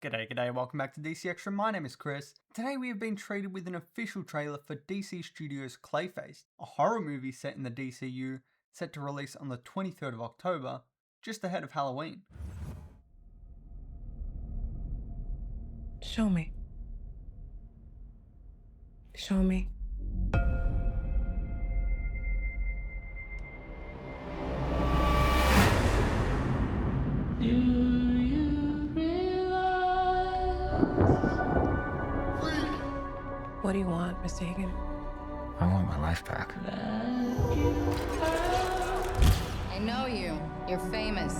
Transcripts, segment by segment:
G'day, welcome back to DC Extra. My name is Chris. Today we have been treated with an official trailer for DC Studios' Clayface, a horror movie set in the DCU, set to release on the 23rd of October, just ahead of Halloween. Show me. Show me. What do you want, Mr. Hagen? I want my life back. I know you. You're famous.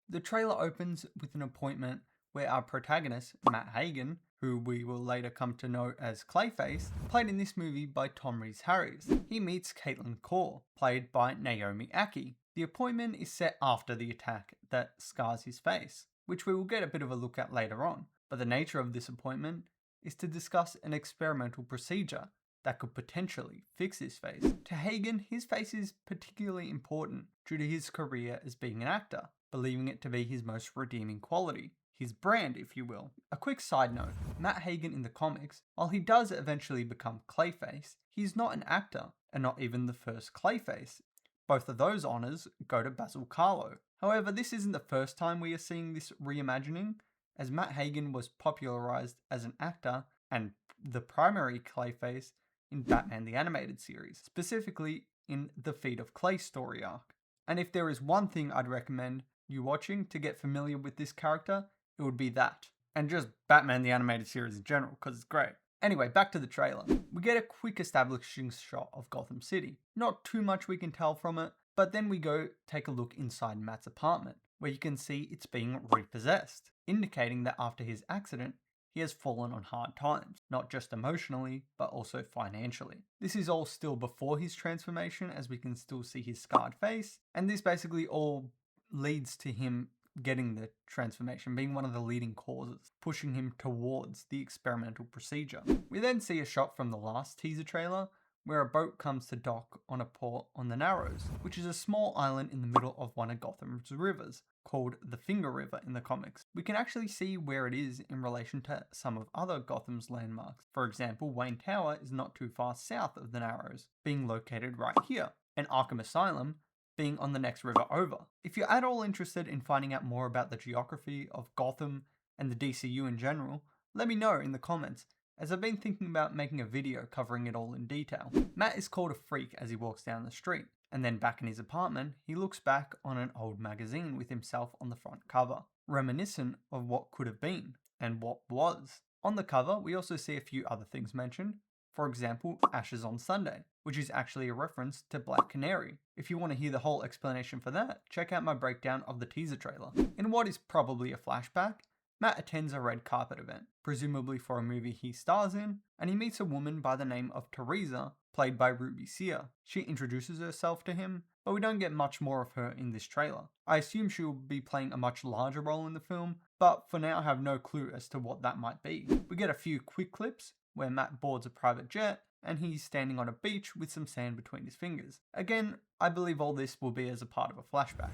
The trailer opens with an appointment where our protagonist, Matt Hagen, who we will later come to know as Clayface, played in this movie by Tom Rhys-Harris. He meets Caitlin Core, played by Naomi Ackie. The appointment is set after the attack that scars his face, which we will get a bit of a look at later on. But the nature of this appointment is to discuss an experimental procedure that could potentially fix his face. To Hagen, his face is particularly important due to his career as being an actor, believing it to be his most redeeming quality. His brand, if you will. A quick side note, Matt Hagen in the comics, while he does eventually become Clayface, he's not an actor, and not even the first Clayface. Both of those honours go to Basil Karlo. However, this isn't the first time we are seeing this reimagining, as Matt Hagen was popularised as an actor and the primary Clayface in Batman the Animated Series, specifically in the Feet of Clay story arc. And if there is one thing I'd recommend you watching to get familiar with this character, it would be that. And just Batman the Animated Series in general, because it's great. Anyway, back to the trailer. We get a quick establishing shot of Gotham City. Not too much we can tell from it, but then we go take a look inside Matt's apartment, where you can see it's being repossessed, indicating that after his accident, he has fallen on hard times, not just emotionally, but also financially. This is all still before his transformation, as we can still see his scarred face, and this basically all leads to him getting the transformation, being one of the leading causes, pushing him towards the experimental procedure. We then see a shot from the last teaser trailer, where a boat comes to dock on a port on the Narrows, which is a small island in the middle of one of Gotham's rivers, called the Finger River in the comics. We can actually see where it is in relation to some of other Gotham's landmarks. For example, Wayne Tower is not too far south of the Narrows, being located right here, and Arkham Asylum being on the next river over. If you're at all interested in finding out more about the geography of Gotham and the DCU in general, let me know in the comments, as I've been thinking about making a video covering it all in detail. Matt is called a freak as he walks down the street, and then back in his apartment, he looks back on an old magazine with himself on the front cover, reminiscent of what could have been, and what was. On the cover, we also see a few other things mentioned. For example, Ashes on Sunday, which is actually a reference to Black Canary. If you want to hear the whole explanation for that, check out my breakdown of the teaser trailer. In what is probably a flashback, Matt attends a red carpet event, presumably for a movie he stars in, and he meets a woman by the name of Teresa, played by Ruby Sear. She introduces herself to him, but we don't get much more of her in this trailer. I assume she will be playing a much larger role in the film, but for now I have no clue as to what that might be. We get a few quick clips where Matt boards a private jet, and he's standing on a beach with some sand between his fingers. Again, I believe all this will be as a part of a flashback.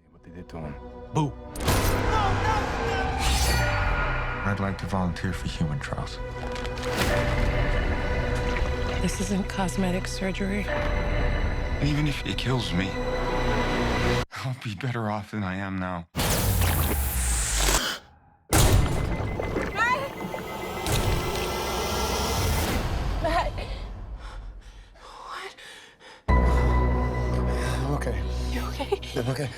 What they did to him. Boo! I'd like to volunteer for human trials. This isn't cosmetic surgery. Even if it kills me, I'll be better off than I am now. Matt! What? I'm okay. You okay? I'm okay.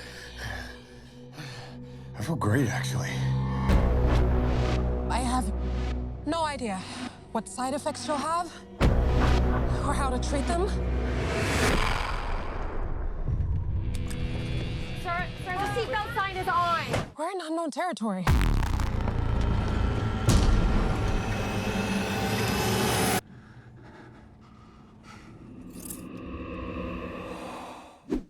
I feel great, actually. I have no idea what side effects you'll have or how to treat them. Sir, the seatbelt sign is on. We're in unknown territory.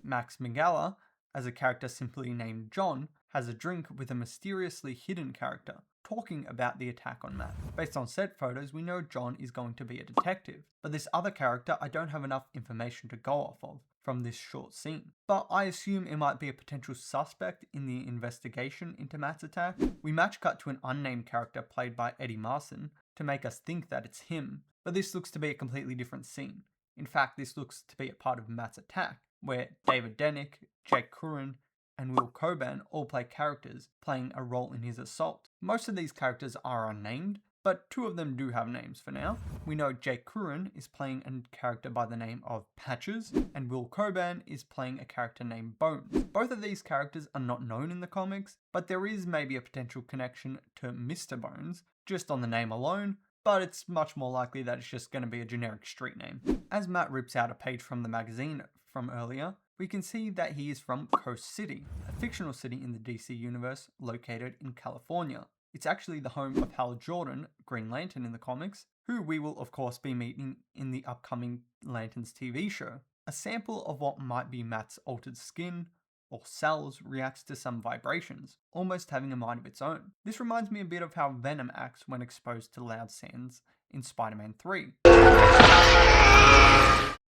Max Mingala, as a character simply named John, has a drink with a mysteriously hidden character, talking about the attack on Matt. Based on set photos, we know John is going to be a detective, but this other character I don't have enough information to go off of. from this short scene. But I assume it might be a potential suspect in the investigation into Matt's attack. We match cut to an unnamed character played by Eddie Marsan to make us think that it's him, but this looks to be a completely different scene. In fact, this looks to be a part of Matt's attack, where David Denick, Jake Curran, and Will Coban all play characters playing a role in his assault. Most of these characters are unnamed, but two of them do have names for now. We know Jake Curran is playing a character by the name of Patches, and Will Coban is playing a character named Bones. Both of these characters are not known in the comics, but there is maybe a potential connection to Mr. Bones, just on the name alone, but it's much more likely that it's just going to be a generic street name. As Matt rips out a page from the magazine from earlier, we can see that he is from Coast City, a fictional city in the DC universe located in California. It's actually the home of Hal Jordan, Green Lantern in the comics, who we will of course be meeting in the upcoming Lanterns TV show. A sample of what might be Matt's altered skin or cells reacts to some vibrations, almost having a mind of its own. This reminds me a bit of how Venom acts when exposed to loud sounds in Spider-Man 3.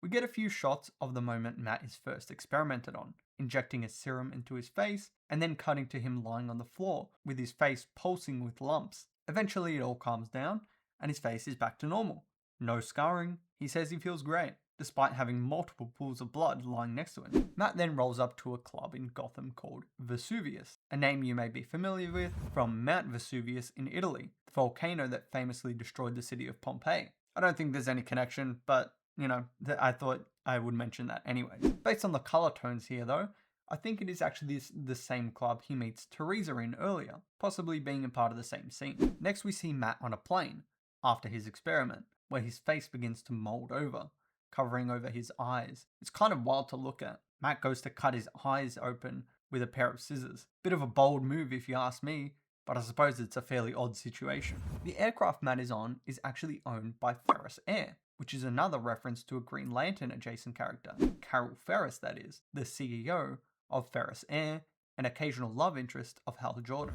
We get a few shots of the moment Matt is first experimented on, injecting a serum into his face and then cutting to him lying on the floor with his face pulsing with lumps. Eventually it all calms down and his face is back to normal. No scarring. He says he feels great, despite having multiple pools of blood lying next to him. Matt then rolls up to a club in Gotham called Vesuvius, a name you may be familiar with from Mount Vesuvius in Italy, the volcano that famously destroyed the city of Pompeii. I don't think there's any connection, but you know, I thought I would mention that anyways. Based on the color tones here though, I think it is actually the same club he meets Teresa in earlier, possibly being a part of the same scene. Next we see Matt on a plane, after his experiment, where his face begins to mold over, covering over his eyes. It's kind of wild to look at. Matt goes to cut his eyes open with a pair of scissors. Bit of a bold move if you ask me, but I suppose it's a fairly odd situation. The aircraft Matt is on is actually owned by Ferris Air, which is another reference to a Green Lantern adjacent character, Carol Ferris that is, the CEO of Ferris Air, an occasional love interest of Hal Jordan.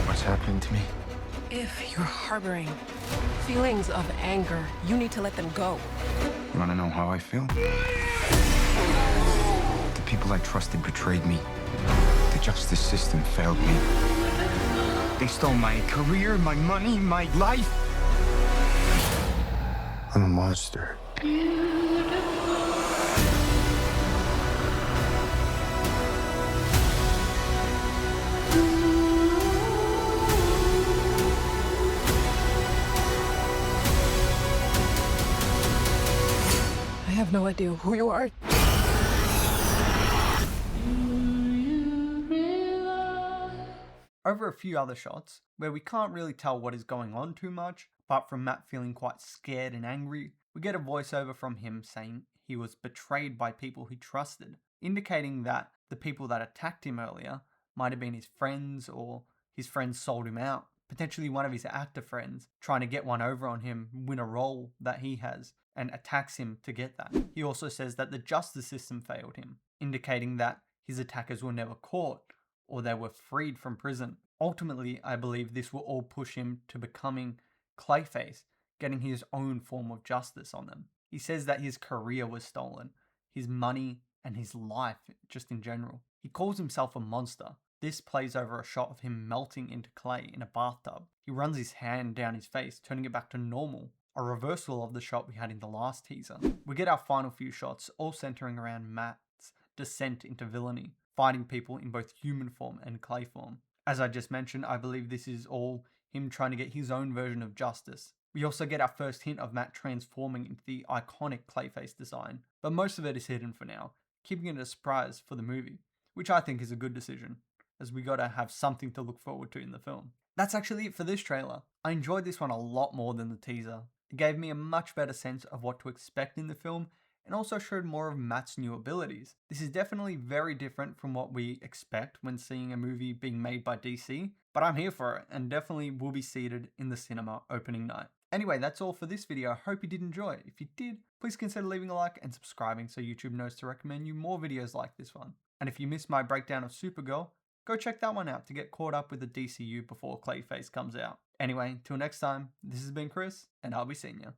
What's happening to me? If you're harboring feelings of anger, you need to let them go. You want to know how I feel? The people I trusted betrayed me. The justice system failed me. They stole my career, my money, my life. I'm a monster. I have no idea who you are. Over a few other shots, where we can't really tell what is going on too much, apart from Matt feeling quite scared and angry, we get a voiceover from him saying he was betrayed by people he trusted, indicating that the people that attacked him earlier might have been his friends or his friends sold him out. Potentially one of his actor friends trying to get one over on him, win a role that he has, and attacks him to get that. He also says that the justice system failed him, indicating that his attackers were never caught or they were freed from prison. Ultimately, I believe this will all push him to becoming Clayface, getting his own form of justice on them. He says that his career was stolen, his money, and his life just in general. He calls himself a monster. This plays over a shot of him melting into clay in a bathtub. He runs his hand down his face, turning it back to normal, a reversal of the shot we had in the last teaser. We get our final few shots, all centering around Matt's descent into villainy, fighting people in both human form and clay form. As I just mentioned, I believe this is all him trying to get his own version of justice. We also get our first hint of Matt transforming into the iconic Clayface design, but most of it is hidden for now, keeping it a surprise for the movie, which I think is a good decision, as we gotta have something to look forward to in the film. That's actually it for this trailer. I enjoyed this one a lot more than the teaser. It gave me a much better sense of what to expect in the film, and also showed more of Matt's new abilities. This is definitely very different from what we expect when seeing a movie being made by DC, but I'm here for it, and definitely will be seated in the cinema opening night. Anyway, that's all for this video. I hope you did enjoy it. If you did, please consider leaving a like and subscribing so YouTube knows to recommend you more videos like this one. And if you missed my breakdown of Supergirl, go check that one out to get caught up with the DCU before Clayface comes out. Anyway, till next time, this has been Chris, and I'll be seeing you.